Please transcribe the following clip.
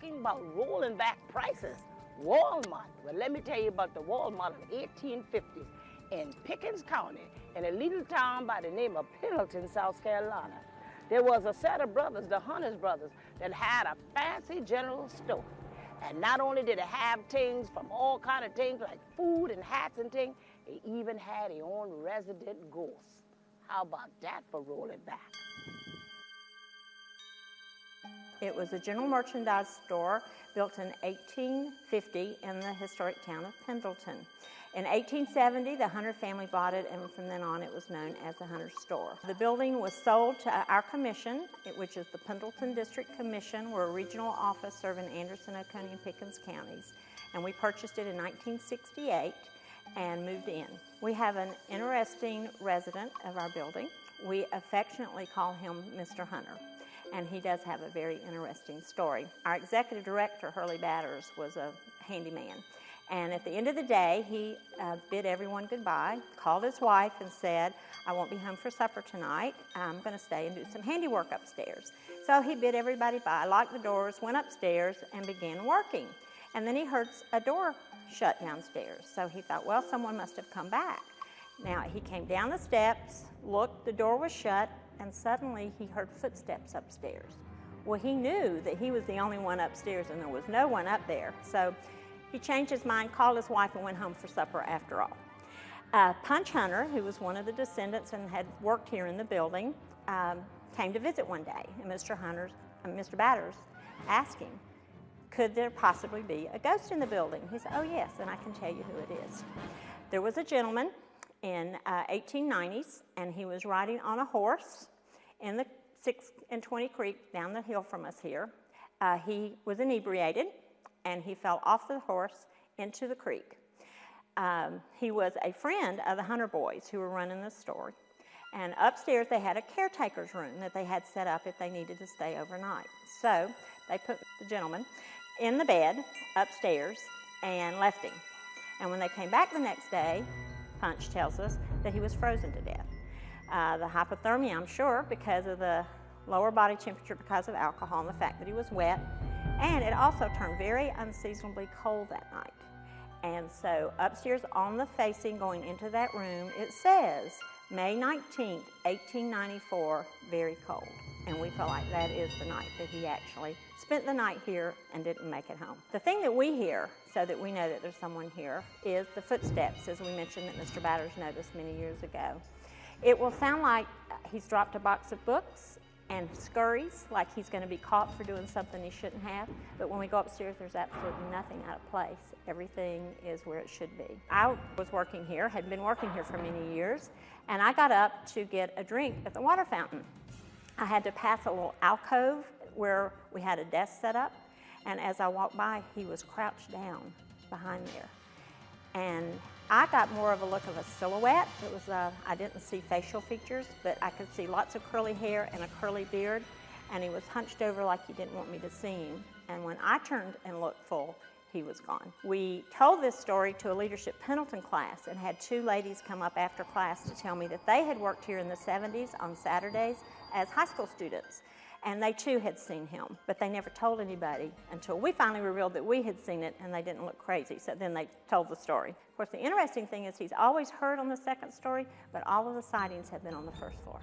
talking about rolling back prices. Walmart. Well, let me tell you about the Walmart of the 1850s in Pickens County, in a little town by the name of Pendleton, South Carolina. There was a set of brothers, the Hunters brothers, that had a fancy general store. And not only did it have things from all kind of things like food and hats and things, it even had its own resident ghost. How about that for rolling back? It was a general merchandise store built in 1850 in the historic town of Pendleton. In 1870, the Hunter family bought it, and from then on it was known as the Hunter Store. The building was sold to our commission, which is the Pendleton District Commission. We're a regional office serving Anderson, Oconee, and Pickens counties. And we purchased it in 1968 and moved in. We have an interesting resident of our building. We affectionately call him Mr. Hunter, and he does have a very interesting story. Our executive director, Hurley Batters, was a handyman. And at the end of the day, he bid everyone goodbye, called his wife and said, I won't be home for supper tonight. I'm going to stay and do some handiwork upstairs. So he bid everybody bye, locked the doors, went upstairs, and began working. And then he heard a door shut downstairs. So he thought, well, someone must have come back. Now, he came down the steps, looked, the door was shut, and suddenly he heard footsteps upstairs. Well, he knew that he was the only one upstairs and there was no one up there. So he changed his mind, called his wife, and went home for supper after all. Punch Hunter, who was one of the descendants and had worked here in the building, came to visit one day, and Mr. Batters asked him, could there possibly be a ghost in the building? He said, oh yes, and I can tell you who it is. There was a gentleman in 1890s, and he was riding on a horse in the 6 and 20 Creek down the hill from us here. He was inebriated, and he fell off the horse into the creek. He was a friend of the Hunter boys who were running the store. And upstairs they had a caretaker's room that they had set up if they needed to stay overnight. So they put the gentleman in the bed upstairs and left him. And when they came back the next day, Punch tells us that he was frozen to death. The hypothermia, I'm sure, because of the lower body temperature because of alcohol and the fact that he was wet. And it also turned very unseasonably cold that night. And so upstairs on the facing going into that room, it says, May 19th, 1894, very cold. And we feel like that is the night that he actually spent the night here and didn't make it home. The thing that we hear, so that we know that there's someone here, is the footsteps, as we mentioned that Mr. Batters noticed many years ago. It will sound like he's dropped a box of books and scurries, like he's going to be caught for doing something he shouldn't have. But when we go upstairs, there's absolutely nothing out of place. Everything is where it should be. I was working here, had been working here for many years, and I got up to get a drink at the water fountain. I had to pass a little alcove where we had a desk set up, and as I walked by, he was crouched down behind there. And I got more of a look of a silhouette. It was, I didn't see facial features, but I could see lots of curly hair and a curly beard, and he was hunched over like he didn't want me to see him. And when I turned and looked full, he was gone. We told this story to a leadership Pendleton class and had 2 ladies come up after class to tell me that they had worked here in the 70s on Saturdays as high school students. And they too had seen him, but they never told anybody until we finally revealed that we had seen it and they didn't look crazy. So then they told the story. Of course, the interesting thing is he's always heard on the second story, but all of the sightings have been on the first floor.